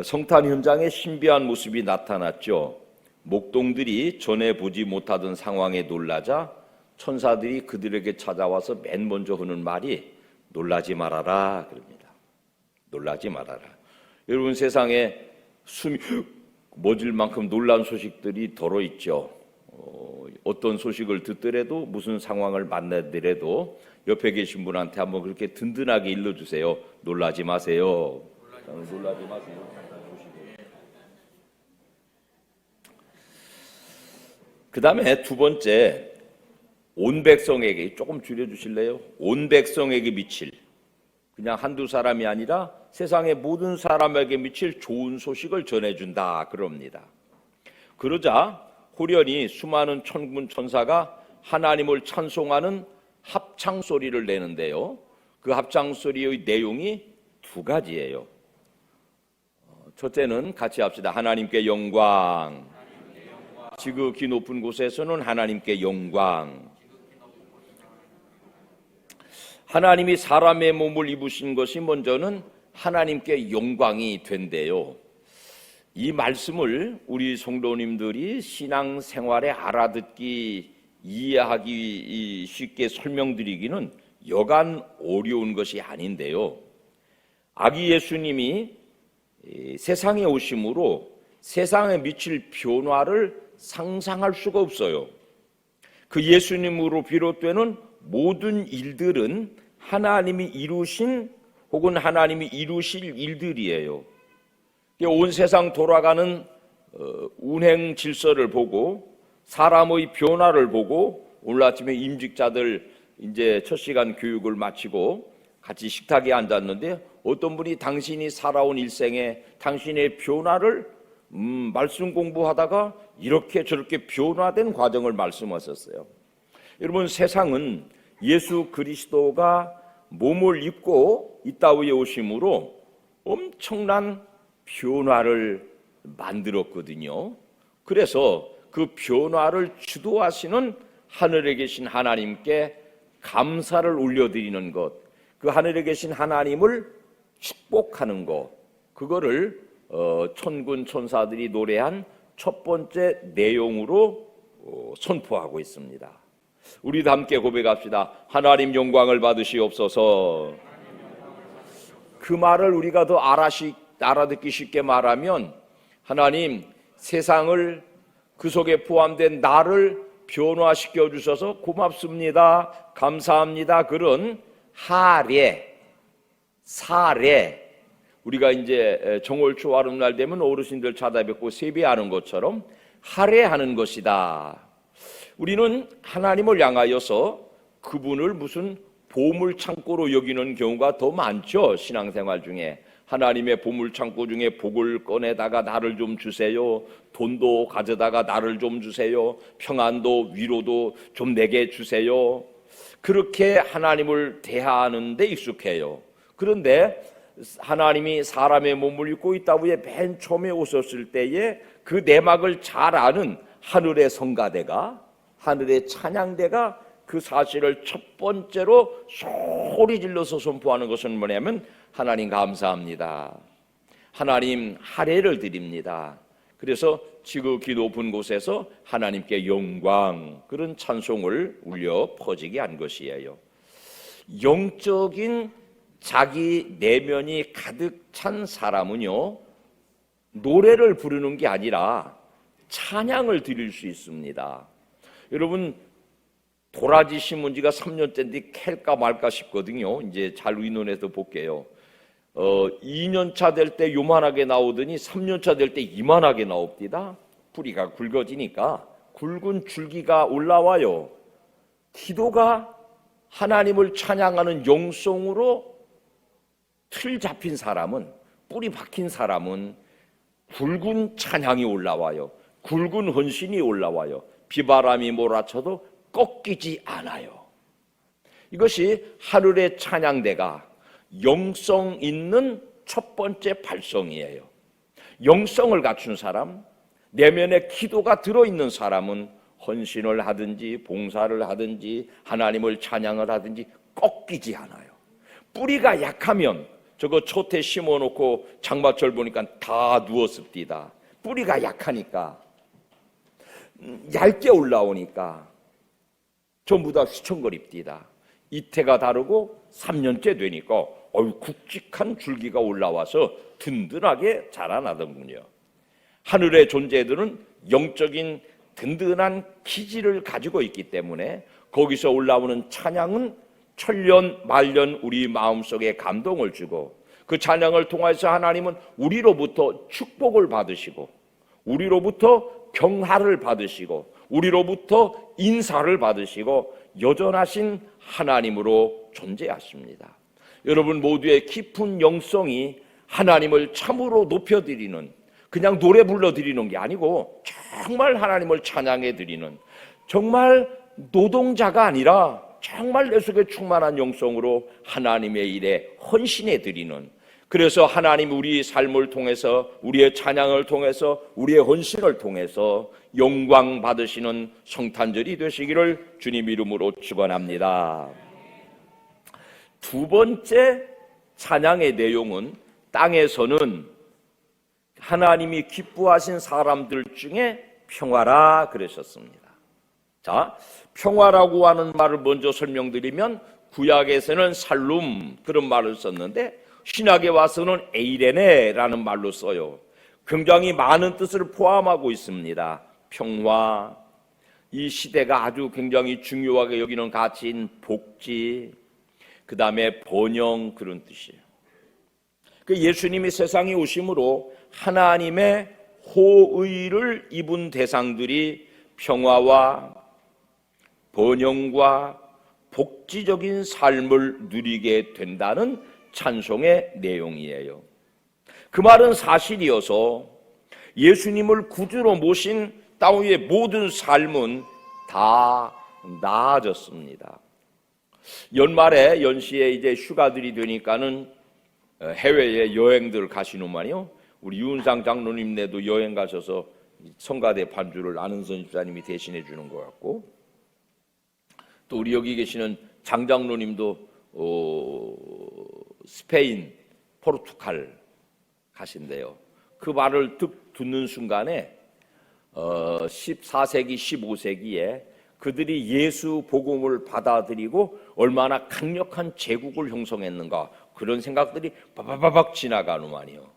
성탄 현장에 신비한 모습이 나타났죠. 목동들이 전에 보지 못하던 상황에 놀라자 천사들이 그들에게 찾아와서 맨 먼저 하는 말이 놀라지 말아라 그럽니다. 놀라지 말아라. 여러분, 세상에 숨이 멎을 만큼 놀란 소식들이 덜어 있죠. 어떤 소식을 듣더라도, 무슨 상황을 만나더라도 옆에 계신 분한테 한번 그렇게 든든하게 일러주세요. 놀라지 마세요. 놀라지 마세요. 그 다음에 두 번째, 온 백성에게, 조금 줄여주실래요? 온 백성에게 미칠, 그냥 한두 사람이 아니라 세상의 모든 사람에게 미칠 좋은 소식을 전해준다 그럽니다. 그러자 호련히 수많은 천군 천사가 하나님을 찬송하는 합창 소리를 내는데요, 그 합창 소리의 내용이 두 가지예요. 첫째는 같이 합시다. 하나님께 영광. 지극히 높은 곳에서는 하나님께 영광. 하나님이 사람의 몸을 입으신 것이 먼저는 하나님께 영광이 된대요. 이 말씀을 우리 성도님들이 신앙생활에 알아듣기, 이해하기 쉽게 설명드리기는 여간 어려운 것이 아닌데요, 아기 예수님이 세상에 오심으로 세상에 미칠 변화를 상상할 수가 없어요. 그 예수님으로 비롯되는 모든 일들은 하나님이 이루신 혹은 하나님이 이루실 일들이에요. 온 세상 돌아가는 운행 질서를 보고, 사람의 변화를 보고, 오늘 아침에 임직자들 이제 첫 시간 교육을 마치고 같이 식탁에 앉았는데, 어떤 분이 당신이 살아온 일생에 당신의 변화를 말씀 공부하다가 이렇게 저렇게 변화된 과정을 말씀하셨어요. 여러분, 세상은 예수 그리스도가 몸을 입고 이 땅에 오심으로 엄청난 변화를 만들었거든요. 그래서 그 변화를 주도하시는 하늘에 계신 하나님께 감사를 올려드리는 것, 그 하늘에 계신 하나님을 축복하는 것, 그거를 천군 천사들이 노래한 첫 번째 내용으로 선포하고 있습니다. 우리도 함께 고백합시다. 하나님 영광을 받으시옵소서. 그 말을 우리가 더 알아듣기 쉽게 말하면, 하나님, 세상을, 그 속에 포함된 나를 변화시켜 주셔서 고맙습니다, 감사합니다, 그런 하례, 사례, 우리가 이제 정월초 아름날 되면 어르신들 찾아뵙고 세배하는 것처럼 할애하는 것이다. 우리는 하나님을 향하여서 그분을 무슨 보물창고로 여기는 경우가 더 많죠. 신앙생활 중에 하나님의 보물창고 중에 복을 꺼내다가 나를 좀 주세요, 돈도 가져다가 나를 좀 주세요, 평안도 위로도 좀 내게 주세요, 그렇게 하나님을 대하는 데 익숙해요. 그런데 하나님이 사람의 몸을 입고 이 땅 위에 맨 처음에 오셨을 때에 그 내막을 잘 아는 하늘의 성가대가, 하늘의 찬양대가 그 사실을 첫 번째로 소리 질러서 선포하는 것은 뭐냐면, 하나님 감사합니다, 하나님 할애를 드립니다. 그래서 지극히 높은 곳에서 하나님께 영광, 그런 찬송을 울려 퍼지게 한 것이에요. 영적인 자기 내면이 가득 찬 사람은요, 노래를 부르는 게 아니라 찬양을 드릴 수 있습니다. 여러분, 도라지 심은 지가 3년째인데 캘까 말까 싶거든요. 이제 잘 의논해서 볼게요. 2년차 될 때 요만하게 나오더니 3년차 될 때 이만하게 나옵니다. 뿌리가 굵어지니까 굵은 줄기가 올라와요. 기도가 하나님을 찬양하는 영성으로 틀 잡힌 사람은, 뿌리 박힌 사람은 굵은 찬양이 올라와요. 굵은 헌신이 올라와요. 비바람이 몰아쳐도 꺾이지 않아요. 이것이 하늘의 찬양대가 영성 있는 첫 번째 발성이에요. 영성을 갖춘 사람, 내면에 기도가 들어있는 사람은 헌신을 하든지 봉사를 하든지 하나님을 찬양을 하든지 꺾이지 않아요. 뿌리가 약하면 저거 촛대 심어놓고 장마철 보니까 다 누웠습니다. 뿌리가 약하니까, 얇게 올라오니까 전부 다 휘청거립니다. 이태가 다르고 3년째 되니까 굵직한 줄기가 올라와서 든든하게 자라나더군요. 하늘의 존재들은 영적인 든든한 기질을 가지고 있기 때문에 거기서 올라오는 찬양은 천년 만년 우리 마음속에 감동을 주고, 그 찬양을 통해서 하나님은 우리로부터 축복을 받으시고, 우리로부터 평화를 받으시고, 우리로부터 인사를 받으시고 여전하신 하나님으로 존재하십니다. 여러분 모두의 깊은 영성이 하나님을 참으로 높여드리는, 그냥 노래 불러드리는 게 아니고 정말 하나님을 찬양해드리는, 정말 노동자가 아니라 정말 내 속에 충만한 영성으로 하나님의 일에 헌신해드리는, 그래서 하나님 우리 삶을 통해서, 우리의 찬양을 통해서, 우리의 헌신을 통해서 영광 받으시는 성탄절이 되시기를 주님 이름으로 축원합니다. 두 번째 찬양의 내용은 땅에서는 하나님이 기뻐하신 사람들 중에 평화라 그러셨습니다. 자, 평화라고 하는 말을 먼저 설명드리면, 구약에서는 살룸 그런 말을 썼는데 신약에 와서는 에이레네라는 말로 써요. 굉장히 많은 뜻을 포함하고 있습니다. 평화, 이 시대가 아주 굉장히 중요하게 여기는 가치인 복지, 그 다음에 번영, 그런 뜻이에요. 그 예수님이 세상에 오심으로 하나님의 호의를 입은 대상들이 평화와 번영과 복지적인 삶을 누리게 된다는 찬송의 내용이에요. 그 말은 사실이어서 예수님을 구주로 모신 땅 위의 모든 삶은 다 나아졌습니다. 연말에 연시에 이제 휴가들이 되니까는 해외에 여행들 가시는만요. 우리 유은상 장로님네도 여행 가셔서 성가대 반주를 안은선 집사님이 대신해 주는 것 같고, 또 우리 여기 계시는 장 장로님도 스페인, 포르투갈 가신대요. 그 말을 듣는 순간에 14세기, 15세기에 그들이 예수 복음을 받아들이고 얼마나 강력한 제국을 형성했는가, 그런 생각들이 바바바박 지나가는만이요.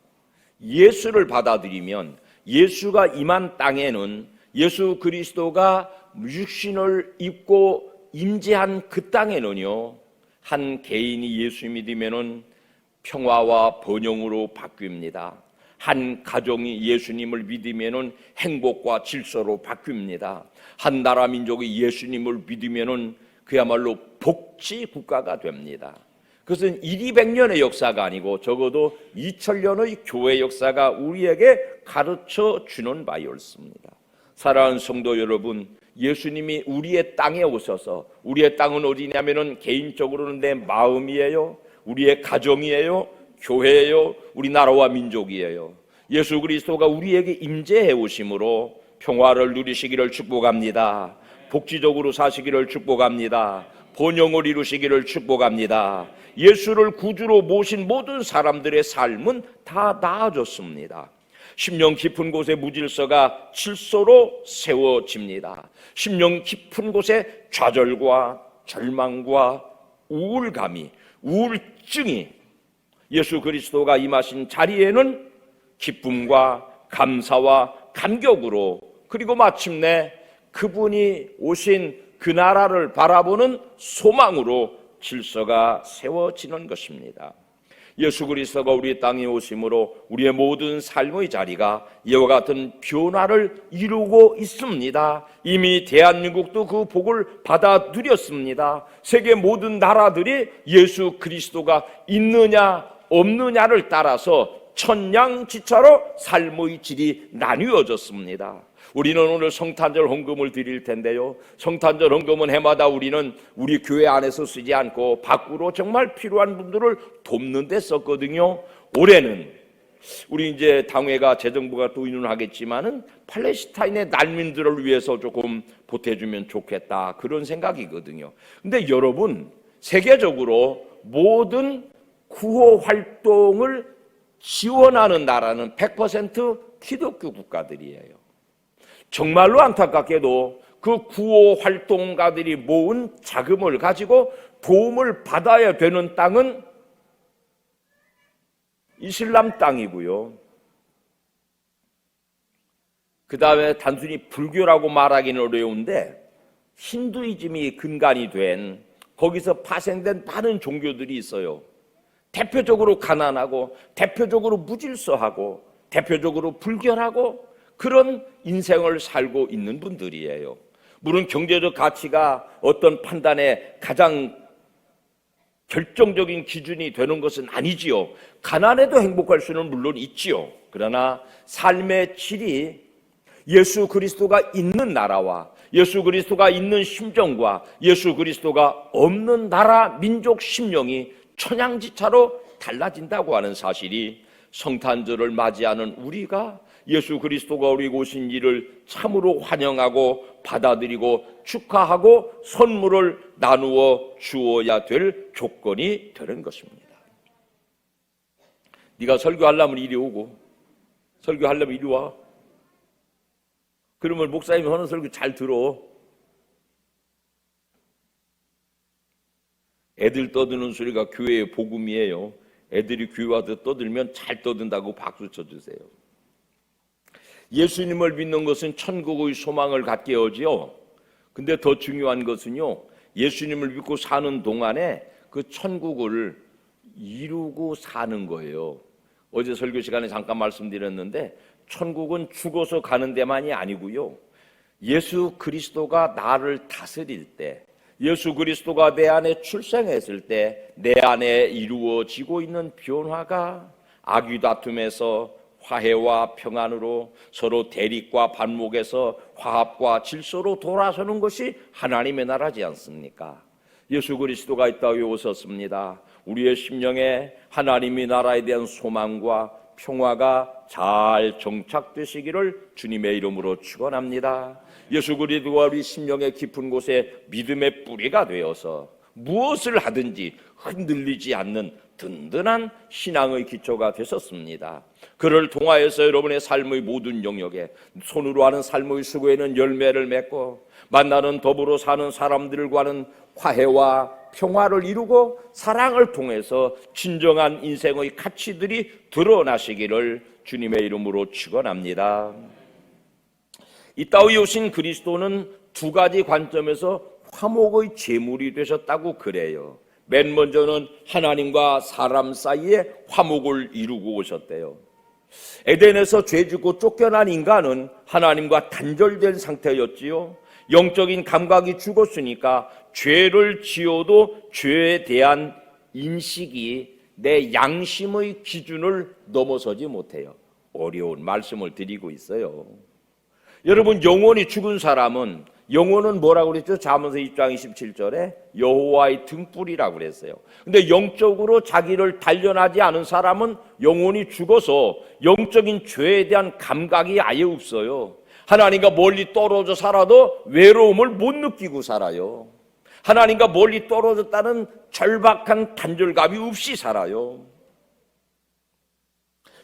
예수를 받아들이면, 예수가 임한 땅에는, 예수 그리스도가 육신을 입고 임재한 그 땅에는요, 한 개인이 예수 믿으면은 평화와 번영으로 바뀝니다. 한 가정이 예수님을 믿으면은 행복과 질서로 바뀝니다. 한 나라 민족이 예수님을 믿으면은 그야말로 복지 국가가 됩니다. 그것은 1,200년의 역사가 아니고 적어도 2,000년의 교회 역사가 우리에게 가르쳐 주는 바였습니다. 사랑하는 성도 여러분, 예수님이 우리의 땅에 오셔서, 우리의 땅은 어디냐면은 개인적으로는 내 마음이에요, 우리의 가정이에요, 교회예요, 우리 나라와 민족이에요. 예수 그리스도가 우리에게 임재해 오심으로 평화를 누리시기를 축복합니다. 복지적으로 사시기를 축복합니다. 번영을 이루시기를 축복합니다. 예수를 구주로 모신 모든 사람들의 삶은 다 나아졌습니다. 심령 깊은 곳에 무질서가 질서로 세워집니다. 심령 깊은 곳에 좌절과 절망과 우울감이, 우울증이 예수 그리스도가 임하신 자리에는 기쁨과 감사와 감격으로, 그리고 마침내 그분이 오신 그 나라를 바라보는 소망으로 질서가 세워지는 것입니다. 예수 그리스도가 우리 땅에 오심으로 우리의 모든 삶의 자리가 이와 같은 변화를 이루고 있습니다. 이미 대한민국도 그 복을 받아 누렸습니다. 세계 모든 나라들이 예수 그리스도가 있느냐 없느냐를 따라서 천냥지차로 삶의 질이 나뉘어졌습니다. 우리는 오늘 성탄절 헌금을 드릴 텐데요, 성탄절 헌금은 해마다 우리는 우리 교회 안에서 쓰지 않고 밖으로 정말 필요한 분들을 돕는 데 썼거든요. 올해는 우리 이제 당회가 재정부가 또 의논하겠지만은 팔레스타인의 난민들을 위해서 조금 보태주면 좋겠다, 그런 생각이거든요. 근데 여러분, 세계적으로 모든 구호 활동을 지원하는 나라는 100% 기독교 국가들이에요. 정말로 안타깝게도 그 구호 활동가들이 모은 자금을 가지고 도움을 받아야 되는 땅은 이슬람 땅이고요. 그 다음에 단순히 불교라고 말하기는 어려운데 힌두이즘이 근간이 된, 거기서 파생된 많은 종교들이 있어요. 대표적으로 가난하고 대표적으로 무질서하고 대표적으로 불결하고 그런 인생을 살고 있는 분들이에요. 물론 경제적 가치가 어떤 판단에 가장 결정적인 기준이 되는 것은 아니지요. 가난해도 행복할 수는 물론 있지요. 그러나 삶의 질이 예수 그리스도가 있는 나라와 예수 그리스도가 있는 심정과 예수 그리스도가 없는 나라, 민족, 심령이 천양지차로 달라진다고 하는 사실이 성탄절을 맞이하는 우리가 예수 그리스도가 우리에게 오신 일을 참으로 환영하고 받아들이고 축하하고 선물을 나누어 주어야 될 조건이 되는 것입니다. 네가 설교하려면 이리 오고 설교하려면 이리 와. 그러면 목사님이 하는 설교 잘 들어. 애들 떠드는 소리가 교회의 복음이에요. 애들이 교회 와서 떠들면 잘 떠든다고 박수 쳐주세요. 예수님을 믿는 것은 천국의 소망을 갖게 하지요. 근데 더 중요한 것은요, 예수님을 믿고 사는 동안에 그 천국을 이루고 사는 거예요. 어제 설교 시간에 잠깐 말씀드렸는데 천국은 죽어서 가는 데만이 아니고요, 예수 그리스도가 나를 다스릴 때, 예수 그리스도가 내 안에 출생했을 때 내 안에 이루어지고 있는 변화가 악의 다툼에서 화해와 평안으로, 서로 대립과 반목에서 화합과 질서로 돌아서는 것이 하나님의 나라지 않습니까? 예수 그리스도가 이 땅에 오셨습니다. 우리의 심령에 하나님의 나라에 대한 소망과 평화가 잘 정착되시기를 주님의 이름으로 축원합니다. 예수 그리스도가 우리 심령의 깊은 곳에 믿음의 뿌리가 되어서 무엇을 하든지 흔들리지 않는 든든한 신앙의 기초가 되셨습니다. 그를 통하여서 여러분의 삶의 모든 영역에 손으로 하는 삶의 수고에는 열매를 맺고 만나는 더불어 사는 사람들과는 화해와 평화를 이루고 사랑을 통해서 진정한 인생의 가치들이 드러나시기를 주님의 이름으로 축원합니다. 이 땅에 오신 그리스도는 두 가지 관점에서 화목의 제물이 되셨다고 그래요. 맨 먼저는 하나님과 사람 사이에 화목을 이루고 오셨대요. 에덴에서 죄 짓고 쫓겨난 인간은 하나님과 단절된 상태였지요. 영적인 감각이 죽었으니까 죄를 지어도 죄에 대한 인식이 내 양심의 기준을 넘어서지 못해요. 어려운 말씀을 드리고 있어요. 여러분, 영원히 죽은 사람은, 영혼은 뭐라고 그랬죠? 잠언서 2장 27절에 여호와의 등불이라고 그랬어요. 근데 영적으로 자기를 단련하지 않은 사람은 영혼이 죽어서 영적인 죄에 대한 감각이 아예 없어요. 하나님과 멀리 떨어져 살아도 외로움을 못 느끼고 살아요. 하나님과 멀리 떨어졌다는 절박한 단절감이 없이 살아요.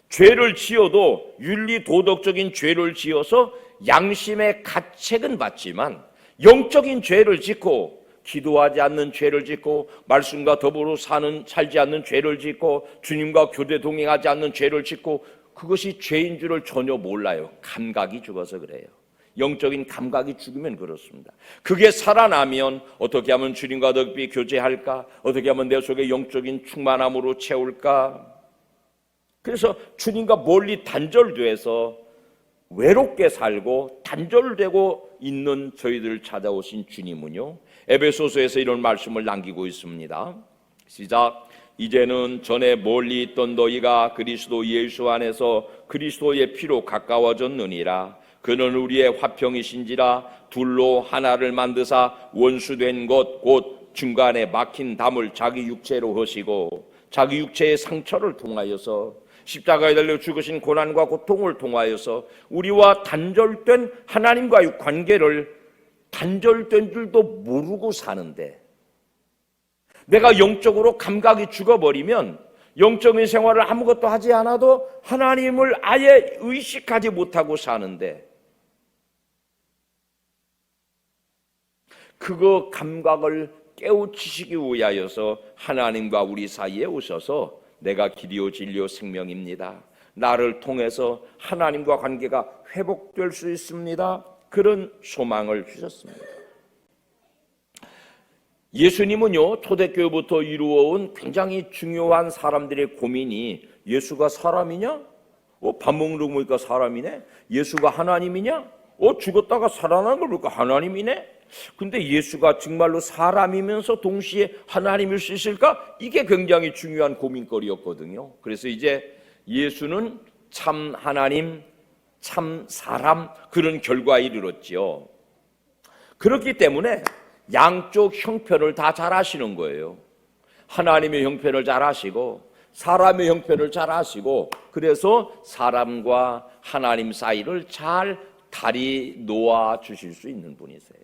죄를 지어도 윤리 도덕적인 죄를 지어서 양심의 가책은 받지만 영적인 죄를 짓고 기도하지 않는 죄를 짓고 말씀과 더불어 살지 않는 죄를 짓고 주님과 교대 동행하지 않는 죄를 짓고 그것이 죄인 줄을 전혀 몰라요. 감각이 죽어서 그래요. 영적인 감각이 죽으면 그렇습니다. 그게 살아나면 어떻게 하면 주님과 더 깊이 교제할까? 어떻게 하면 내 속에 영적인 충만함으로 채울까? 그래서 주님과 멀리 단절돼서 외롭게 살고 단절되고 있는 저희들을 찾아오신 주님은요, 에베소서에서 이런 말씀을 남기고 있습니다. 시작. 이제는 전에 멀리 있던 너희가 그리스도 예수 안에서 그리스도의 피로 가까워졌느니라. 그는 우리의 화평이신지라. 둘로 하나를 만드사 원수된 것 곧 중간에 막힌 담을 자기 육체로 하시고 자기 육체의 상처를 통하여서 십자가에 달려 죽으신 고난과 고통을 통하여서 우리와 단절된 하나님과의 관계를 단절된 줄도 모르고 사는데, 내가 영적으로 감각이 죽어버리면 영적인 생활을 아무것도 하지 않아도 하나님을 아예 의식하지 못하고 사는데, 그거 감각을 깨우치시기 위하여서 하나님과 우리 사이에 오셔서 내가 길이요 진리요 생명입니다, 나를 통해서 하나님과 관계가 회복될 수 있습니다, 그런 소망을 주셨습니다. 예수님은요, 초대교회부터 이루어온 굉장히 중요한 사람들의 고민이, 예수가 사람이냐? 밥 먹는 거 보니까 사람이네? 예수가 하나님이냐? 죽었다가 살아난 걸 보니까 하나님이네? 근데 예수가 정말로 사람이면서 동시에 하나님일 수 있을까? 이게 굉장히 중요한 고민거리였거든요. 그래서 이제 예수는 참 하나님, 참 사람, 그런 결과에 이르렀지요. 그렇기 때문에 양쪽 형편을 다 잘 아시는 거예요. 하나님의 형편을 잘 아시고 사람의 형편을 잘 아시고, 그래서 사람과 하나님 사이를 잘 다리 놓아 주실 수 있는 분이세요.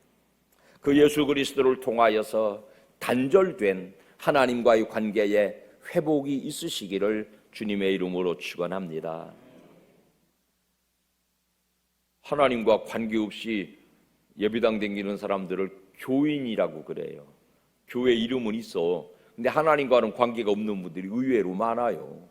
그 예수 그리스도를 통하여서 단절된 하나님과의 관계에 회복이 있으시기를 주님의 이름으로 축원합니다. 하나님과 관계없이 예배당 다니는 사람들을 교인이라고 그래요. 교회 이름은 있어. 근데 하나님과는 관계가 없는 분들이 의외로 많아요.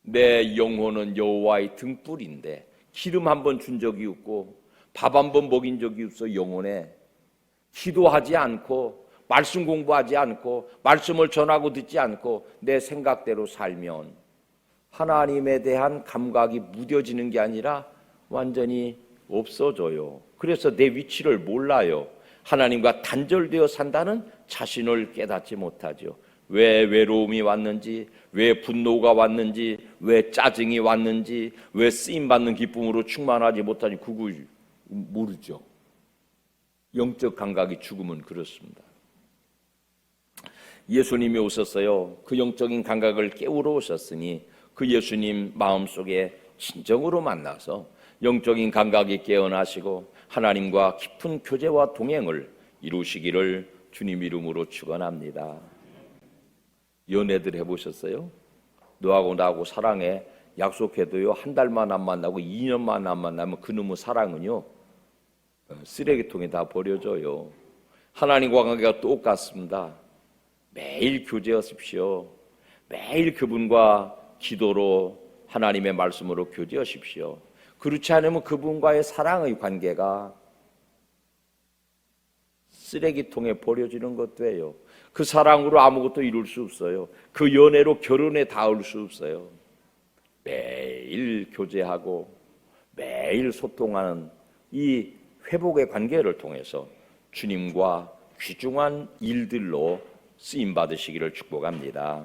내 영혼은 여호와의 등불인데 기름 한 번 준 적이 없고 밥 한 번 먹인 적이 없어. 영혼에 기도하지 않고 말씀 공부하지 않고 말씀을 전하고 듣지 않고 내 생각대로 살면 하나님에 대한 감각이 무뎌지는 게 아니라 완전히 없어져요. 그래서 내 위치를 몰라요. 하나님과 단절되어 산다는 자신을 깨닫지 못하죠. 왜 외로움이 왔는지, 왜 분노가 왔는지, 왜 짜증이 왔는지, 왜 쓰임받는 기쁨으로 충만하지 못하는지 그거 모르죠. 영적 감각이 죽으면 그렇습니다. 예수님이 오셨어요. 그 영적인 감각을 깨우러 오셨으니 그 예수님 마음속에 진정으로 만나서 영적인 감각이 깨어나시고 하나님과 깊은 교제와 동행을 이루시기를 주님 이름으로 축원합니다. 연애들 해보셨어요? 너하고 나하고 사랑해 약속해도요, 한 달만 안 만나고 2년만 안 만나면 그놈의 사랑은요 쓰레기통에 다 버려져요. 하나님과 관계가 똑같습니다. 매일 교제하십시오. 매일 그분과 기도로 하나님의 말씀으로 교제하십시오. 그렇지 않으면 그분과의 사랑의 관계가 쓰레기통에 버려지는 것도예요. 그 사랑으로 아무것도 이룰 수 없어요. 그 연애로 결혼에 닿을 수 없어요. 매일 교제하고 매일 소통하는 이 회복의 관계를 통해서 주님과 귀중한 일들로 쓰임받으시기를 축복합니다.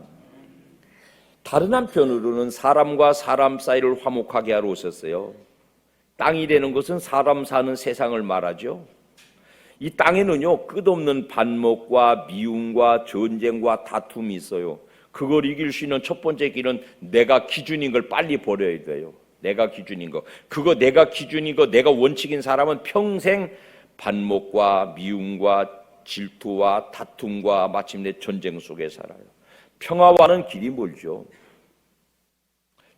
다른 한편으로는 사람과 사람 사이를 화목하게 하러 오셨어요. 땅이라는 것은 사람 사는 세상을 말하죠. 이 땅에는요, 끝없는 반목과 미움과 전쟁과 다툼이 있어요. 그걸 이길 수 있는 첫 번째 길은 내가 기준인 걸 빨리 버려야 돼요. 내가 기준인 거. 그거 내가 기준인 거, 내가 원칙인 사람은 평생 반목과 미움과 질투와 다툼과 마침내 전쟁 속에 살아요. 평화와는 길이 멀죠.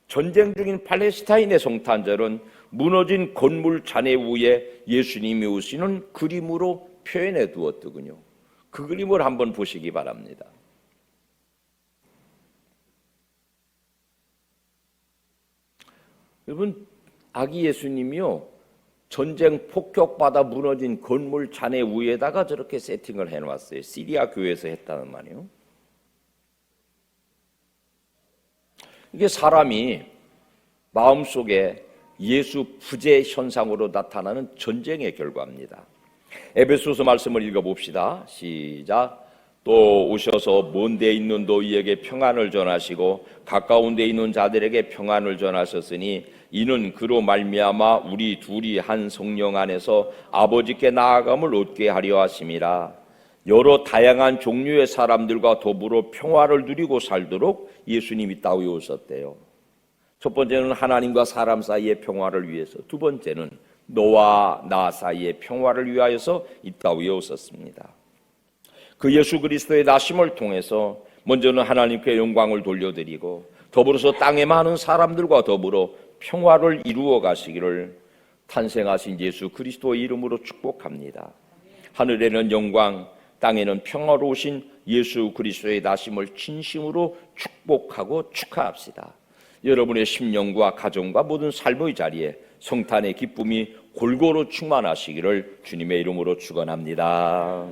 전쟁 중인 팔레스타인의 성탄절은 무너진 건물 잔해 위에 예수님이 오시는 그림으로 표현해 두었더군요. 그 그림을 한번 보시기 바랍니다. 여러분, 아기 예수님이요, 전쟁 폭격받아 무너진 건물 잔해 위에다가 저렇게 세팅을 해놨어요. 시리아 교회에서 했다는 말이에요. 이게 사람이 마음속에 예수 부재 현상으로 나타나는 전쟁의 결과입니다. 에베소서 말씀을 읽어봅시다. 시작. 또 오셔서 먼 데 있는 너희에게 평안을 전하시고 가까운 데 있는 자들에게 평안을 전하셨으니 이는 그로 말미암아 우리 둘이 한 성령 안에서 아버지께 나아감을 얻게 하려 하심이라. 여러 다양한 종류의 사람들과 더불어 평화를 누리고 살도록 예수님이 따위에 오셨대요. 첫 번째는 하나님과 사람 사이의 평화를 위해서, 두 번째는 너와 나 사이의 평화를 위하여서 있다 외웠었습니다. 그 예수 그리스도의 나심을 통해서 먼저는 하나님께 영광을 돌려드리고 더불어서 땅에 많은 사람들과 더불어 평화를 이루어 가시기를 탄생하신 예수 그리스도의 이름으로 축복합니다. 하늘에는 영광, 땅에는 평화로우신 예수 그리스도의 나심을 진심으로 축복하고 축하합시다. 여러분의 심령과 가정과 모든 삶의 자리에 성탄의 기쁨이 골고루 충만하시기를 주님의 이름으로 축원합니다.